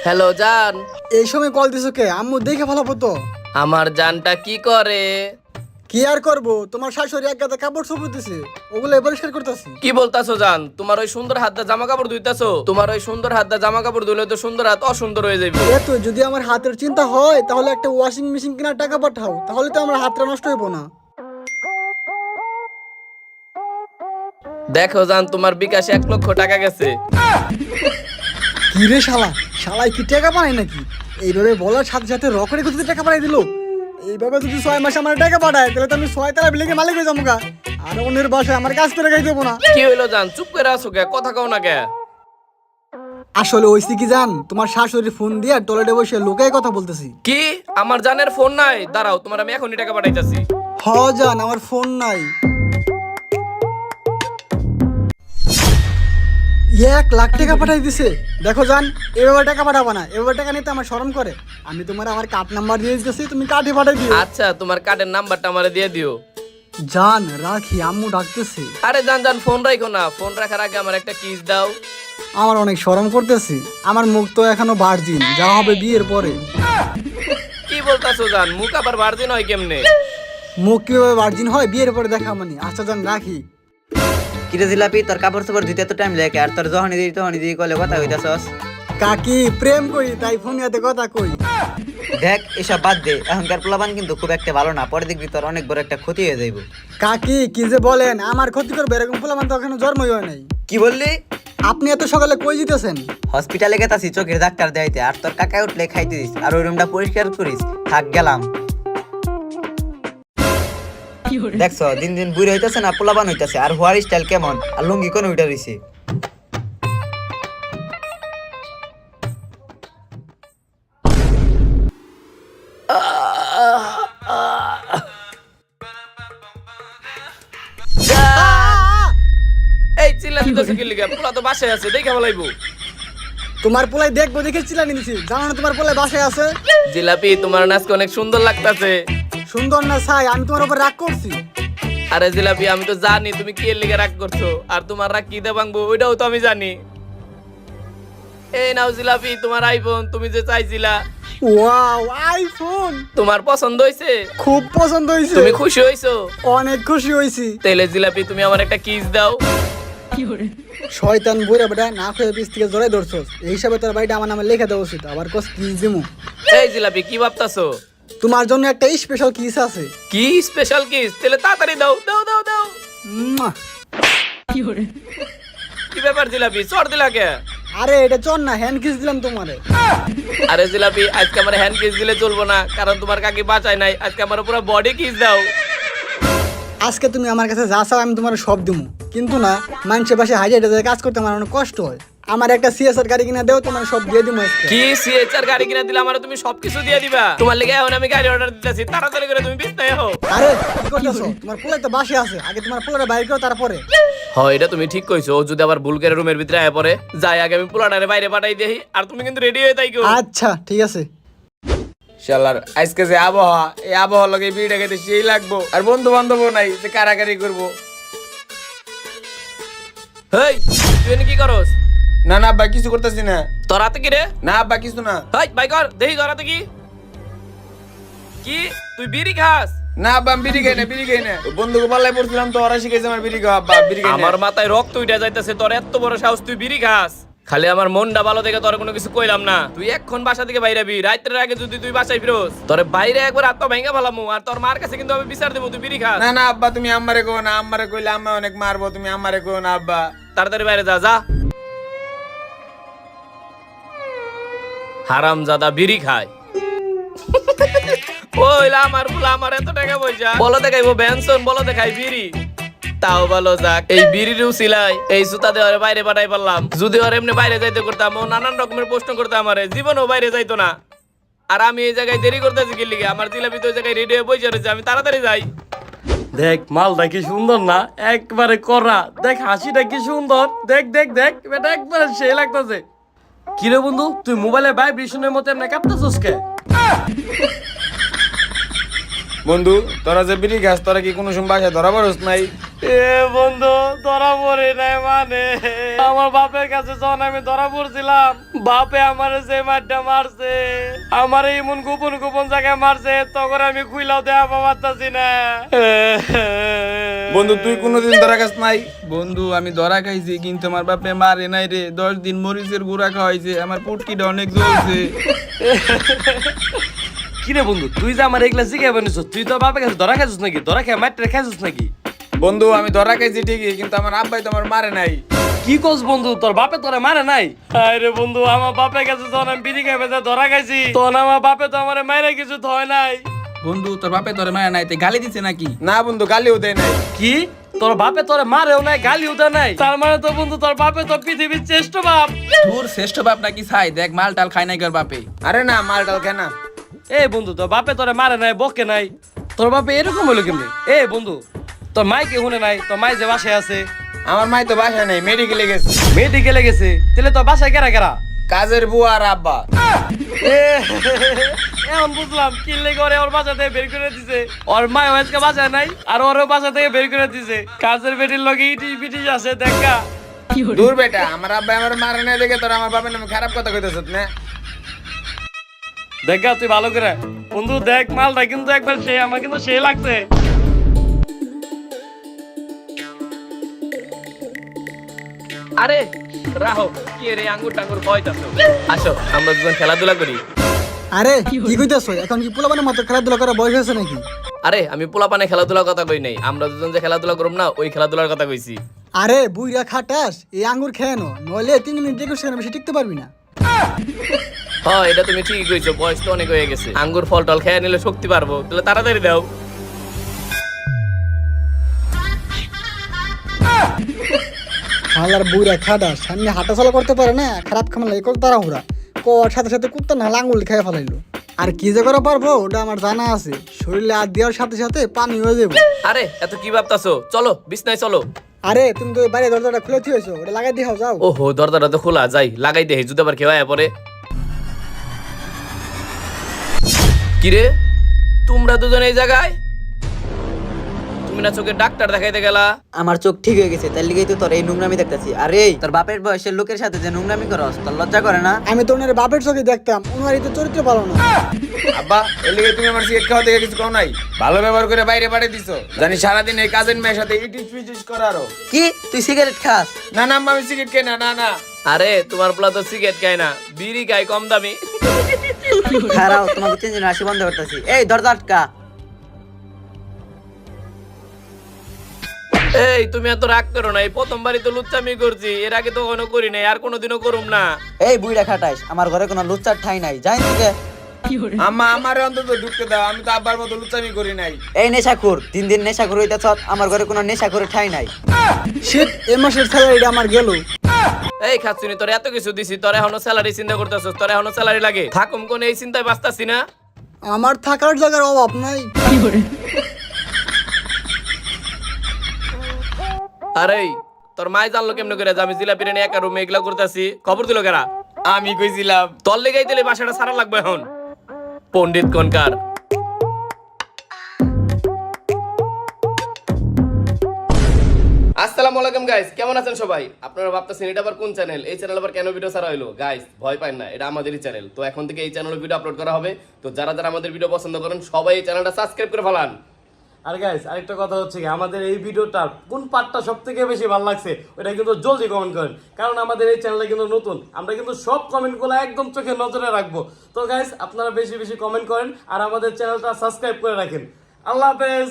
Hello জান। এই সময় কল দিছো কে? আম্মু দেখে ভালো তো। আমার জানটা কি করে? কি আর করবো, তোমার শাশুড়ি এক গাদা কাপড় চোপড়তেছে, ওগুলো পরিষ্কার করতেছি। কি বলতাছো জান? তোমার ওই সুন্দর হাতটা জামা কাপড় ধুইতাছো? তোমার ওই সুন্দর হাতটা জামা কাপড় ধুইলে তো সুন্দর হাত অসুন্দর হয়ে যাবে। এত যদি আমার হাতের চিন্তা হয় তাহলে একটা ওয়াশিং মেশিন কেনার টাকা পাঠাও, তাহলে তো আমার হাতটা নষ্ট হইব না। দেখো জান, তোমার বিকাশে 1 লক্ষ টাকা গেছে। কি রে শালা, শালাই কি টাকা পায় নাকি? এইভাবে বলার সাথে সাথে রকেটে কোথায় টাকা পাঠাই দিল। এইভাবে যদি 6 মাস আমার টাকা পাঠায় তাহলে তো আমি 6 তালা বিল্ডিংয়ের মালিক হয়ে যাবো গা। আর অন্যের বাসায় আমার কাজ করে খাই দেবো না। কি হইলো জান? চুপ করে আছো কে? কথা কও না কে? আসলে হইছে কি জান, তোমার শাশুড়ির ফোন দিয়ে টয়লেটে বসে লোকাই কথা বলতেছি। কি? আমার জানের ফোন নাই? দাঁড়াও, তোমার আমি এখনই টাকা পাঠাইতাছি। হ জান, আমার ফোন নাই। 1 লাখ টাকা পাঠাই দিছে। দেখো জান, এভাবে টাকা পাঠাবো না, এভাবে টাকা নিতে আমার শরম করে। আমি তোমার আমার কার্ড নাম্বার দিয়ে দিতেছি, তুমি কার্ডে পাঠাই দিও। আচ্ছা, তোমার কার্ডের নাম্বারটা আমারে দিয়ে দিও। জান রাখি, আম্মু ডাকতেছে। আরে জান জান, ফোন রাখো না। ফোন রাখার আগে আমার একটা কিস দাও। আমার অনেক শরম করতেছি, আমার মুখ তো এখনো ভার্জিন, যা হবে বিয়ের পরে। কি বলতাছো জান? মুখ আবার ভার্জিন হয় কেমনে? মুখ কিভাবে ভার্জিন হয় বিয়ের পরে দেখা মানে। আচ্ছা জান রাখি। কিরে জিলাপি, তোর কাপড় চোপড় ধুইতে তো টাইম লাগে, আর তোর যখনই দিই তখনই দিই কলে কথা হইতাছস। কাকি প্রেম করি তাই ফোন হাতে কথা কই। দেখ এসব বাদ দে, এখনকার পোলাপান কিন্তু খুব একটা ভালো না, পরে দেখবি তোর অনেক বড় একটা ক্ষতি হয়ে যাইব। কাকি কি যে বলেন, আমার ক্ষতি করবে এরকম পোলাপান তো এখনো জন্মই হয় নাই। কি বললি? আপনি এত সকালে কই যেতেছেন? হসপিটালে গেতাছি চোখের ডাক্তার দেখাইতে, আর তোর কাকায় উঠলে খাইতে দিস, আর ওই রুমটা পরিষ্কার করিস। থাক গেলাম। দেখছো দিন দিন বুড়ি হইতাছে না, পোলাপান হইতাছে, আর হেয়ার স্টাইল কেমন, আর লুঙ্গি কোন উইটা রইছে। এই চিল্লাতেছো কি লিগা? পোলা তো বাসায় আছে, দেখে বলাইবো। তোমার পোলাই দেখবো দেখে চিল্লা নিয়েছি, জানো না তোমার পোলাই বাসায় আছে। জিলাপি, তোমার নাচকে অনেক সুন্দর লাগতাছে। সুন্দর না ছাই, আমি তোমার উপর রাগ করছি। আরে জিলাপি, আমি তো জানি তুমি কি এর লিগে রাগ করছো, আর তোমার রাগ কি দিয়ে ভাঙবো ওইটাও তো আমি জানি। এই নাও জিলাপি, তোমার আইফোন, তুমি যে চাইছিলা। ওয়াও, আইফোন তোমার পছন্দ হইছে? খুব পছন্দ হইছে। তুমি খুশি হইছো? অনেক খুশি হইছি। তাইলে জিলাপি, তুমি আমার একটা কিস দাও। শয়তান বুড়া বেটা, না খেয়ে পিস থেকে জড়াই ধরছস, এই হিসাবে তোর বাড়িটা আমার নামে লেখা দেওয়া উচিত। আবার কস কিস দিমু? এই জিলাপি, কি ভাবতাছো? তোমার জন্য একটা স্পেশাল কিস আছে। কি স্পেশাল কিস? তাহলে তাড়াতাড়ি দাও দাও দাও দাও। মুয়া। কি ব্যাপার জিলাপি, চড় দিলা কে? আরে এটা চল না, হ্যান্ড কিস দিলাম তোমারে। আরে জিলাপি, আজকে আমার হ্যান্ড কিস দিলে চলবো না, কারণ তোমার কাকি বাঁচায় নাই। আজকে আমার পুরো বডি কিস দাও। আজকে তুমি আমার কাছে যা চাও আমি তোমার সব দিমু, কিন্তু না মানুষের বাসায় হাইজে কাজ করতে আমার অনেক কষ্ট হয়। আমার একটা সিএসআর গাড়ি কিনা দেও, তোমার সব দিয়ে দিমু আজকে। কি সিএচআর গাড়ি কিনা দিলে আমার তুমি সবকিছু দিয়ে দিবা? তোমার লেগে এখন আমি গাড়ি অর্ডার দিতেছি, তাড়াতাড়ি করে তুমি বিছনায় হও। আরে কি করতেছো? তোমার পোলাই তো বাসে আছে, আগে তোমার পোলারে বাইরে করো তারপরে। হয়, এটা তুমি ঠিক কইছো। ও যদি আবার ভুল করে রুমের ভিতরে আয়া পড়ে, যাই আগে আমি পোলাটারে বাইরে পাঠাই দেই। আর তুমি কিন্তু রেডি হয়ে তাইকো। আচ্ছা ঠিক আছে। শালার আজকে যে আবহাওয়া, এই আবহাওয়া লগে বিড়িটা খেতে সেই লাগবো, আর বন্ধু বান্ধবও নাই যে কারাকারি করবো। হেই, তুই এনে কি করস? না না আব্বা কিছু করতেছি না। তোর হাতে কি রে? না আব্বা কিছু না। হেই, বাই কর দেখি তোর হাতে কি। কি তুই বিড়ি খাস? না আব্বা আমি বিড়ি খাই না, বিড়ি খাই না। বন্ধুকে পাল্লায় পড়ছিলাম তো, ওরা শিখেছে আমার বিড়ি খাওয়া। আব্বা বিড়ি খাই না। আমার মাথায় রক্ত উঠে যাইতেছে, তোর এত বড় সাহস, তুই বিড়ি খাস? খালি আমার মনটা ভালো দেখে তোর কোনো কিছু কইলাম না। তুই এখন বাসা থেকে বাইরে বি, রাতের আগে যদি তুই বাসায় ফিরোস, তোর বাইরে একবার আত্মা ভেঙে ফেলামু, আর তোর মার কাছে কিন্তু আমি বিচার দেবো তুই বিড়ি খাস। না না আব্বা তুমি আমারে কো না, আমারে কইলে আম্মা অনেক মারবো, তুমি আমারে কো না আব্বা। তাড়াতাড়ি বাইরে যা যা। হারামজাদা বিড়ি খায়। ওইলা আমার ফুলা, আমার এত টাকা পয়সা, বলো দেখাইবো বেনসন, বলো দেখাই বিড়ি। তাও ভালো যাক, এই বিড়ির উছিলাই এই জুতা দিয়ে ওরে বাইরে পাঠাই পারলাম। যদি ওর এমনি বাইরে যাইতে করতাম, ও নানান রকমের প্রশ্ন করতাম, আমারে জীবনও বাইরে যাইতো না। আর আমি এই জায়গায় দেরি করতেছি কি লিগে? আমার জিলাপি তো ওই জায়গায় রেডি হয়ে বসে রয়েছে, আমি তাড়াতাড়ি যাই। দেখ মালটা কি সুন্দর না, একবারে করা। দেখ হাসিটা কি সুন্দর, দেখ দেখ দেখ, এটা একবারে সেই লাগতেছে। কিরে বন্ধু, তুই মোবাইলে ভাইব্রেশনের মতো এমনি কাঁপতেছস কে? বন্ধু তোরা যে বিড়ি খাস তোরা কি কোনো সময় বাসায় ধরা পড়স নাই? এ বন্ধু ধরা পড়ে নাই মানে আমার বাপের কাছে যখন আমি ধরা পড়ছিলাম বাপে আমার যে মারটা মারছে আমার এমন গোপন গোপন জায়গায় মারছে তখন আমি খুইলাও দেয়া পারতাছি না। বন্ধু তুই কোনোদিন ধরা খাস নাই? বন্ধু আমি ধরা খাইছি কিন্তু আমার বাপে মারে নাই রে। 10 দিন মরিচের গুঁড়া খাওয়াইছে, আমার পুটকিটা অনেক জ্বলছে। কিরে বন্ধু তুই যে আমার এগুলা শিখে বানিস তুই তো বাপের কাছে ধরা খাইছিস নাকি? ধরা খেয়ে মারটা খাইছিস নাকি? বন্ধু আমি ধরা খাইছি ঠিকই কিন্তু আমার আব্বাই তো আমার মারে নাই। কি কস বন্ধু তোর বাপে তোরে মারে নাই? আরে বন্ধু আমার বাপের কাছে যখন আমি বিড়ি খাই বেঁচে ধরা খাইছি তখন আমার বাপে তো আমার মাইরে কিছু হয় নাই। বন্ধু তোর বাপে তোরে মায়া নাই তে গালি দিছে নাকি? না বন্ধু গালিও দেয় নাই। কি তোর বাপে তোরে মারেও নাই গালিও দেয় নাই? তার মানে তো বন্ধু তোর বাপে তো পৃথিবীর শ্রেষ্ঠ বাপ। তোর শ্রেষ্ঠ বাপ নাকি ছাই? দেখ মাল টাল খাই নাই কার বাপে। আরে না মাল টাল খায় না। এই বন্ধু তোর বাপে তোরে মারে নাই বকে নাই তোর বাপে এরকম হলো কেমনি? এ বন্ধু তোর মাই কে শুনে নাই? তোর মাই যে বাসায় আছে? আমার মাই তো বাসায় নাই, মেডিকেলে গেছে। মেডিকেলে গেছে তাহলে তোর বাসায় কেরা কেরা? কাজের বুয়া আর আব্বা। এখন বুঝলাম কিনলে করে ওর বাসা থেকে বের করে দিছে। ওর মা আজকে বাসায় নাই আর ওরও বাসা থেকে বের করে দিছে। কাজের বেটির লগে ইটিস পিটিস আছে দেখা। দূর বেটা, আমার আব্বা আমার মারে নাই দেখে তোর আমার বাবার নামে খারাপ কথা কইতেছ না? দেখা তুই ভালো করে বন্ধু দেখ মালটা কিন্তু একবার সে আমার কিন্তু সে লাগছে। আরে রাহো কি রে আঙ্গুর টাঙ্গুর ভয়তাছো? আসো আমরা দুজন খেলাধুলা করি। আরে কি কইতাছো? এখন কি পোলাপানের মতো খেলাধুলা করার বয়স আছে নাকি? আরে আমি পোলাপানে খেলাধুলার কথা কই নাই, আমরা দুজন যে খেলাধুলা করব না ওই খেলাধুলার কথা কইছি। আরে বুইরা খাটাস, এই আঙ্গুর খেয়ে নো, নইলে 3 মিনিট 21 সেকেন্ড বেশি টিকতে পারবি না। হ্যাঁ এটা তুমি ঠিকই কইছো, বয়স তো অনেক হয়ে গেছে। আঙ্গুর ফল টল খেয়ে নিলে শক্তি পারবো, তাহলে তাড়াতাড়ি দাও। হালার বুইরা খাটাস, সামনে হাঁটাচলা করতে পারে না, খারাপ খামার লাগে কত তাড়াহুড়া। কর সাথে সাথে কুত্তা না আঙ্গুল খেয়ে ফেলাইলো। আর কি যে করে পারবো ওটা আমার জানা আছে, শরীরে হাত দেওয়ার সাথে সাথে পানি হয়ে যাবে। আরে এত কি ভাবতাছো? চলো বিছনায় চলো। আরে তুমি তো বাইরে দরজাটা খুলে থিয়েছো, ওটা লাগাই দিয়ে যাও। ওহো দরজাটা তো খোলা, যাই লাগাই দে, যদি আবার কেউ আয়া পরে। কিরে তোমরা দুজন এই জায়গায়? তুমি না চোখের ডাক্তার দেখাইতে গেলা? আমার চোখ ঠিক হয়ে গেছে তার লিগেই তো তোর এই নোংরামি দেখতেছি। আরে তোর বাপের বয়সের লোকের সাথে যে নোংরামি করস তোর লজ্জা করে না? আমি তো ওনার বাপের চোখে দেখতাম, ওনার তো চরিত্র ভালো না। আব্বা এর লিগে তুমি আমার সিগারেট খাওয়া থেকে কিছু কও নাই? ভালো ব্যবহার করে বাইরে পাঠিয়ে দিছো, জানি সারাদিন এই কাজের মেয়ের সাথে ইটিস পিটিস করারও। কি তুই সিগারেট খাস? না না আম্মা, আমি সিগারেট খাই না। না না আরে তোমার পোলা তো সিগারেট খায় না, বিড়ি খায় কম দামি। খারাও তোমাকে চেঞ্জ আসি বন্ধ করতেছি। এই দরজা আটকা। এই তুমি এত রাগ করো না, এই প্রথমবারই তো লুচ্চামি করছি, এর আগে তো কখনো করি নাই, আর কোনোদিনও করুম না। এই বুইড়া খাটাইস, আমার ঘরে কোনো লুচ্চার ঠাই নাই, যাই থেকে। আম্মা আমারে অন্তত ঢুকতে দাও, আমি তো আব্বার মতো লুচামি করি নাই। এই নেশাখোর, 3 দিন নেশাখোর হইতেছ, আমার ঘরে কোনো নেশাখোরের ঠাই নাই। শিট, এই মাসের স্যালারিটা আমার গেল। এই খাচ্ছিনি তোর এত কিছু দিছি, তোর এখনো স্যালারি চিন্তা করতেছস? তোর এখনো স্যালারি লাগে? থাকুম কোন এই চিন্তায় বাঁচতাছি না। আমার থাকার জায়গার অভাব নাই। আরে তোর মাই জানলো কেমনে করে যে আমি জিলাপি নিয়ে একা রুমে এগুলা করতেছি? খবর দিল কেরা? আমি কইছিলাম। তোর লেগাই দিলে বাসাটা সারা লাগবে এখন। পণ্ডিত কোনকার। আসসালামু আলাইকুম গাইস, কেমন আছেন সবাই? আপনারা ভাবতেছেন এটা আবার কোন চ্যানেল? এই চ্যানেল আবার কেন ভিডিও ছাড়া হলো? গাইস ভয় পান না, এটা আমাদেরই চ্যানেল। তো এখন থেকে এই চ্যানেলে ভিডিও আপলোড করা হবে। তো যারা যারা আমাদের ভিডিও পছন্দ করেন সবাই এই চ্যানেলটা সাবস্ক্রাইব করে ফেলান। আর গাইস আরেকটা কথা হচ্ছে কি, আমাদের এই ভিডিওটার কোন পার্টটা সবথেকে বেশি ভালো লাগছে ওটা কিন্তু জলদি কমেন্ট করেন, কারণ আমাদের এই চ্যানেলটা কিন্তু নতুন, আমরা কিন্তু সব কমেন্টগুলো একদম চোখে নজরে রাখবো। তো গাইস আপনারা বেশি বেশি কমেন্ট করেন আর আমাদের চ্যানেলটা সাবস্ক্রাইব করে রাখেন। আল্লাহ হাফেজ।